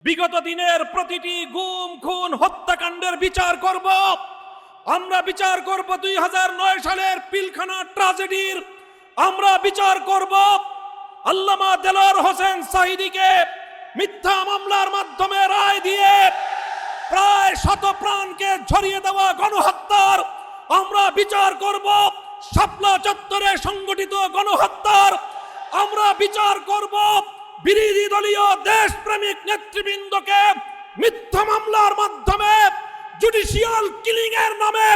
বিগত দিনের প্রতিটি গুম খুন হত্যাকাণ্ডের বিচার করব। আমরা বিচার করব 2009 সালের পিলখানা ট্র্যাজেডির। আমরা বিচার করব আল্লামা দেলোয়ার হোসেন সাঈদীকে মিথ্যা মামলার মাধ্যমে রায় দিয়ে প্রায় শত প্রাণকে ঝরিয়ে দেওয়া গণহত্যার। আমরা বিচার করব শাপলা চত্বরে সংগঠিত গণহত্যার। আমরা বিচার করব বিরোধী দলীয় দেশপ্রেমিক নেতৃবৃন্দকে মিথ্যা মামলার মাধ্যমে জুডিশিয়াল কিলিং এর নামে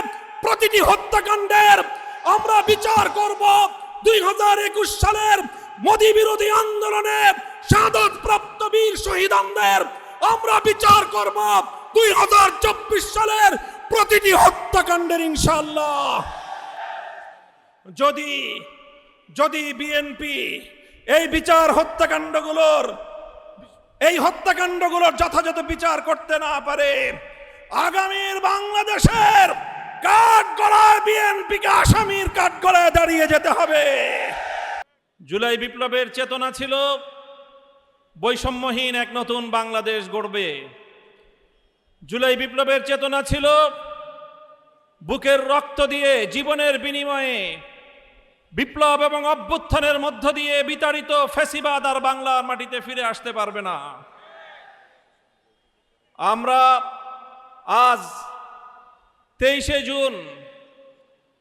প্রতিটি হত্যাকাণ্ডের। আমরা বিচার করব 2021 সালের মোদী বিরোধী আন্দোলনে শাহাদাতপ্রাপ্ত বীর শহীদদের। আমরা বিচার করব 2024 সালের প্রতিটি হত্যাকাণ্ডের ইনশাআল্লাহ। যদি বিএনপি এই হত্যাকাণ্ডগুলোর যথাযথ বিচার করতে না পারে, আগামীর বাংলাদেশের কাঠগড়ায় বিএনপিকে আসামির কাঠগড়ায় দাঁড়িয়ে যেতে হবে। জুলাই বিপ্লবের চেতনা ছিল বৈষম্যহীন এক নতুন বাংলাদেশ গড়বে। জুলাই বিপ্লবের চেতনা ছিল বুকের রক্ত দিয়ে জীবনের বিনিময়ে বিপ্লব এবং অভ্যুত্থানের মধ্য দিয়ে বিতাড়িত ফ্যাসিবাদ আর বাংলার মাটিতে ফিরে আসতে পারবে না। আমরা আজ 23শে জুন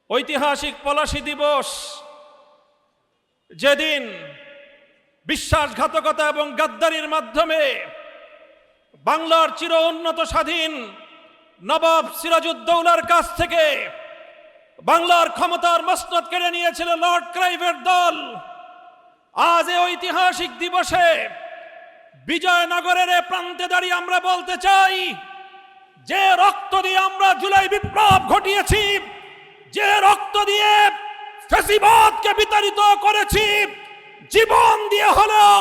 ঐতিহাসিক পলাশী দিবস, যেদিন বিশ্বাসঘাতকতা এবং গাদ্দারির মাধ্যমে বাংলার চির উন্নত স্বাধীন নবাব সিরাজউদ্দৌলার কাছ থেকে বাংলার ক্ষমতার মসনদ কেড়ে নিয়েছিল লর্ড ক্লাইভের দল। আজ এই ঐতিহাসিক দিবসে বিজয়নগরের প্রান্তে দাঁড়িয়ে আমরা বলতে চাই, যে রক্ত দিয়ে আমরা জুলাই বিপ্লব ঘটিয়েছি, যে রক্ত দিয়ে ফ্যাসিবাদকে বিতাড়িত করেছি, জীবন দিয়ে হলেও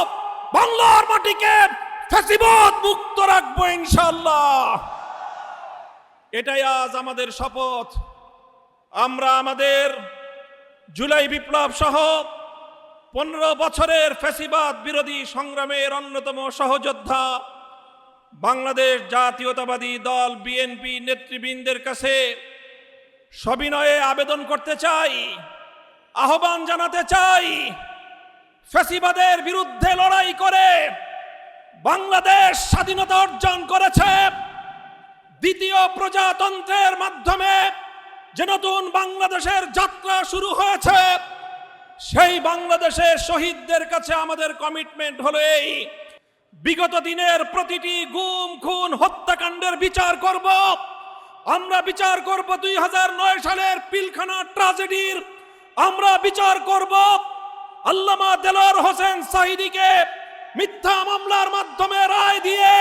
বাংলার মাটিকে ফ্যাসিবাদ মুক্ত রাখবো ইনশাআল্লাহ। এটাই আজ আমাদের শপথ। আমরা আমাদের জুলাই বিপ্লব সহ 15 বছরের ফ্যাসিবাদ বিরোধী সংগ্রামের অন্যতম সহযোদ্ধা বাংলাদেশ জাতীয়তাবাদী দল বিএনপি নেতৃবৃন্দের কাছে সবিনয়ে আবেদন করতে চাই, আহ্বান জানাতে চাই, ফ্যাসিবাদের বিরুদ্ধে লড়াই করে বাংলাদেশ স্বাধীনতা অর্জন করেছে। দ্বিতীয় প্রজাতন্ত্রের মাধ্যমে যে নতুন বাংলাদেশের যাত্রা শুরু হয়েছে, সেই বাংলাদেশের শহীদদের কাছে আমাদের কমিটমেন্ট হলো এই, বিগত দিনের প্রতিটি গুম খুন হত্যাকাণ্ডের বিচার করব। আমরা বিচার করব 2009 সালের পিলখানা ট্র্যাজেডির। আমরা বিচার করব আল্লামা দেলোয়ার হোসেন সাঈদীকে মিথ্যা মামলার মাধ্যমে রায় দিয়ে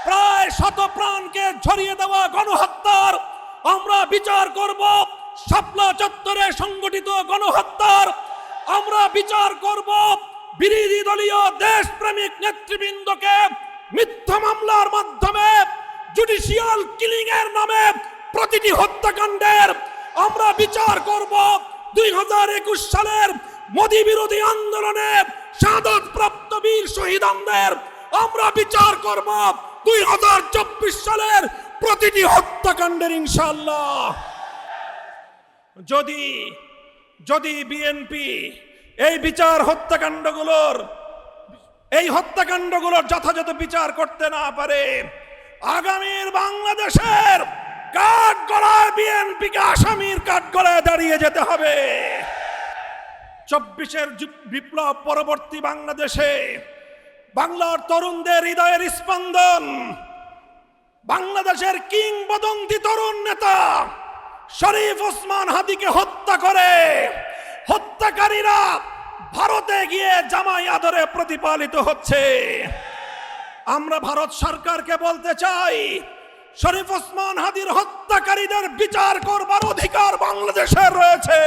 প্রায় শত প্রাণকে ঝরিয়ে দেওয়া গণহত্যার। আমরা বিচার করব শাপলা চত্বরে সংগঠিত গণহত্যার। আমরা বিচার করব বিরোধী দলীয় দেশপ্রেমিক নেতৃবৃন্দকে মিথ্যা মামলার মাধ্যমে জুডিশিয়াল কিলিং এর নামে প্রতিটি হত্যাকাণ্ডের। আমরা বিচার করব 2021 সালের মোদী বিরোধী আন্দোলনে শাহাদাতপ্রাপ্ত বীর শহীদদের। আমরা বিচার করব 2024 সালের প্রতিটি হত্যাকাণ্ডের ইনশাআল্লাহ। যদি বিএনপি এই হত্যাকাণ্ডগুলোর যথাযথ বিচার করতে না পারে, আগামীর বাংলাদেশের কাঠগড়ায় বিএনপিকে আসামির কাঠগড়ায় দাঁড়িয়ে যেতে হবে। 24-এর বিপ্লব পরবর্তী বাংলাদেশে বাংলার তরুণদের হৃদয়ের স্পন্দন, বাংলাদেশের কিংবদন্তি তরুণ নেতা শরীফ ওসমান হাদিকে হত্যা করে হত্যাকারীরা ভারতে গিয়ে জামাই আদরে প্রতিপালিত হচ্ছে। আমরা ভারত সরকারকে বলতে চাই, শরীফ ওসমান হাদির হত্যাকারীদের বিচার করবার অধিকার বাংলাদেশের রয়েছে।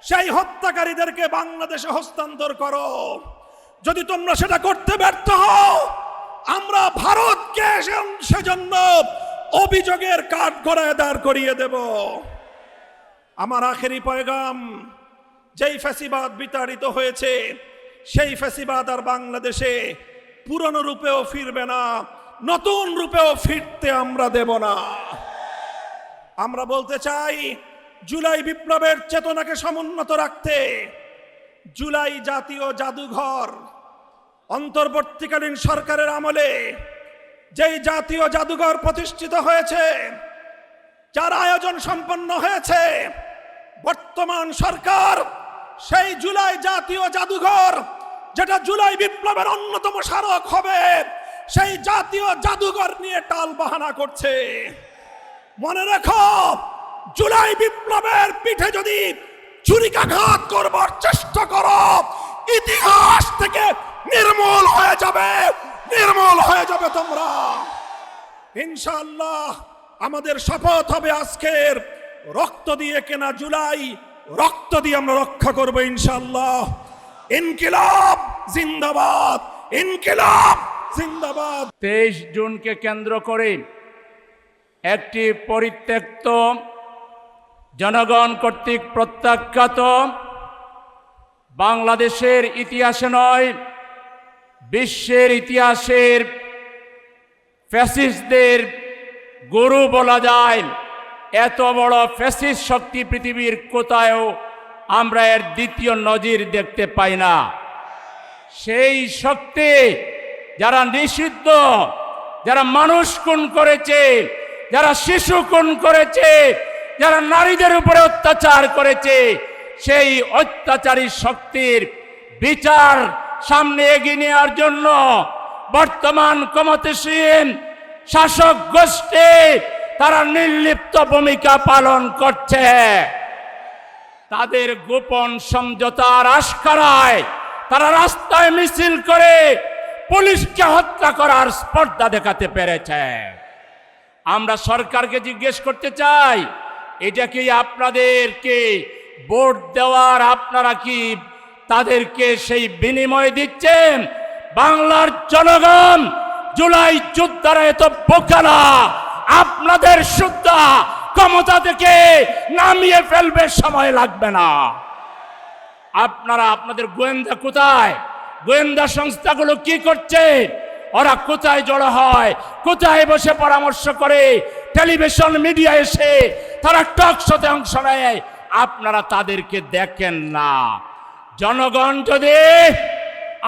সেই হত্যাকারীদেরকে বাংলাদেশে হস্তান্তর করো। যদি তোমরা সেটা করতে ব্যর্থ হও, আমরা ভারতকে সেজন্য অভিযোগের কাঠগড়ায় দাঁড় করিয়ে দেব। আমার আখেরি পয়গাম, যেই ফ্যাসিবাদ বিতাড়িত হয়েছে, সেই ফ্যাসিবাদ আর বাংলাদেশে পুরনো রূপেও ফিরবে না, নতুন রূপেও ফিরতে আমরা দেব না। আমরা বলতে চাই, জুলাই বিপ্লবের চেতনাকে সমুন্নত রাখতে জুলাই জাতীয় জাদুঘর অন্তর্বর্তীকালীন সরকারের আমলে যেই জাতীয় জাদুঘর প্রতিষ্ঠিত হয়েছে, যার আয়োজন সম্পন্ন হয়েছে, বর্তমান সরকার সেই জুলাই জাতীয় জাদুঘর, যেটা জুলাই বিপ্লবের অন্যতম স্মারক হবে, সেই জাতীয় জাদুঘর নিয়ে টাল বাহানা করছে। মনে রেখো, জুলাই বিপ্লবের পিঠে যদি ছুরিকাঘাত করবার চেষ্টা করো, ইতিহাস থেকে নির্মূল হয়ে যাবে, নির্মূল হয়ে যাবে তোমরা। ইনশাআল্লাহ আমাদের শপথ হবে আজকের, রক্ত দিয়ে কেনা জুলাই, রক্ত দিয়ে আমরা রক্ষা করব ইনশাআল্লাহ। ইনকিলাব জিন্দাবাদ, ইনকিলাব জিন্দাবাদ। 23 জুনকে কেন্দ্র করে একটি পরিত্যক্ত, জনগণ কর্তৃক প্রত্যাখ্যাত, বাংলাদেশের ইতিহাসে নয় বিশ্বের ইতিহাসের ফ্যাসিস্টদের গুরু বলা যায়, এত বড় ফ্যাসিস্ট শক্তি পৃথিবীর কোথাও আমরা এর দ্বিতীয় নজির দেখতে পাই না। সেই শক্তি যারা নিষিদ্ধ, যারা মানুষ খুন করেছে, যারা শিশু খুন করেছে, যারা নারীদের উপরে অত্যাচার করেছে, সেই অত্যাচারী শক্তির বিচার সামনে এগিয়ে নেওয়ার জন্য বর্তমান ক্ষমতাসীন শাসক গোষ্ঠী তারা নির্লিপ্ত ভূমিকা পালন করছে। তাদের গোপন সমঝোতার আশকারায় তারা রাস্তায় মিছিল করে পুলিশকে হত্যা করার স্পর্ধা দেখাতে পেরেছে। আমরা সরকারকে জিজ্ঞেস করতে চাই, এটা কি আপনাদেরকে ভোট দেওয়ার, আপনারা কি তাদেরকে সেই বিনিময় দিচ্ছেন? বাংলার জনগণ জুলাই যোদ্ধারা এত বোকা না, আপনাদের সুদ্ধা ক্ষমতা থেকে নামিয়ে ফেলবে, সময় লাগবে না। আপনারা, আপনাদের গোয়েন্দা কোথায়? গোয়েন্দা সংস্থাগুলো কি করছে? ওরা কোথায় জড়ো হয়, কোথায় বসে পরামর্শ করে, টেলিভিশন মিডিয়া এসে তারা টক শোতে অংশ নেয়, আপনারা তাদেরকে দেখেন না। জনগণ যদি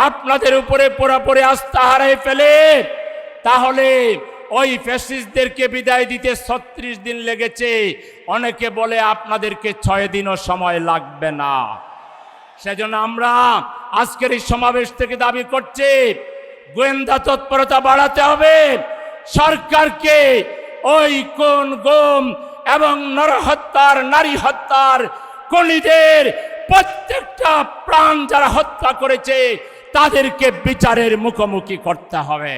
আপনাদের উপরে পুরোপুরি আস্থা হারিয়ে ফেলে, তাহলে ওই ফ্যাসিস্টদেরকে বিদায় দিতে 36 দিন লেগেছে, অনেকে বলে আপনাদেরকে 6 দিনও সময় লাগবে না। সেজন্য আমরা আজকের এই সমাবেশ থেকে দাবি করছি, গোয়েন্দা তৎপরতা বাড়াতে হবে। সরকারকে ওই কোন গুম এবং নরহত্যার, নারী হত্যার, খুনিদের প্রত্যেকটা প্রাণ যারা হত্যা করেছে তাদেরকে বিচারের মুখোমুখি করতে হবে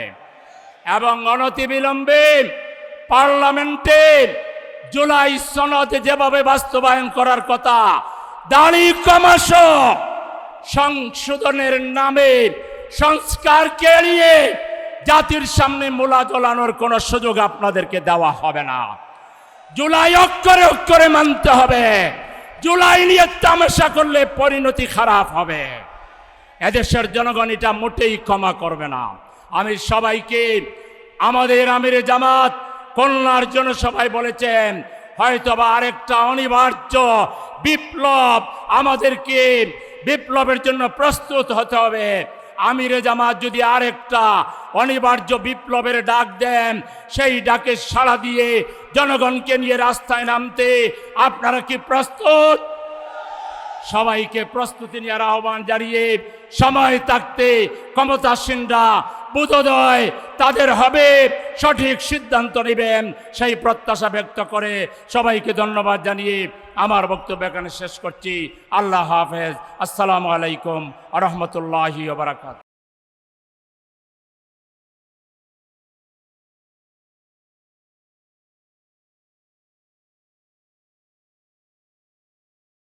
এবং অনতিবিলম্বে পার্লামেন্টে জুলাই সনদ যেভাবে বাস্তবায়ন করার কথা, দাড়ি কমাস সংশোধনের নামে সংস্কারকে এড়িয়ে জাতির সামনে মূলা জ্বলানোর কোনো সুযোগ আপনাদেরকে দেওয়া হবে না। জুলাই অক্ষরে অক্ষরে মানতে হবে। জুলাই নিয়ে তামাশা করলে পরিণতি খারাপ হবে। এদেশের জনগণ এটা মোটেই ক্ষমা করবে না। আমি সবাইকে, আমাদের আমিরে জামাত খুলনার জনসভায় বলেছেন, হয়তোবা আরেকটা অনিবার্য বিপ্লব, আমাদেরকে বিপ্লবের জন্য প্রস্তুত হতে হবে। আমিরে জামাত যদি আরেকটা অনিবার্য বিপ্লবের ডাক দেন, সেই ডাকে সাড়া দিয়ে জনগণকে নিয়ে রাস্তায় নামতে আপনারা কি প্রস্তুত? সবাইকে প্রস্তুতি নেওয়ার আহ্বান জানিয়ে সময় থাকতে ক্ষমতাসীনরা বোধোদয় তাদের হবে সঠিক সিদ্ধান্ত নেবেন, সেই প্রত্যাশা ব্যক্ত করে সবাইকে ধন্যবাদ জানিয়ে আমার বক্তব্য এখানে শেষ করছি। আল্লাহ হাফেজ। আসসালামু আলাইকুম ওয়া রাহমাতুল্লাহি ওয়া বারাকাতুহু।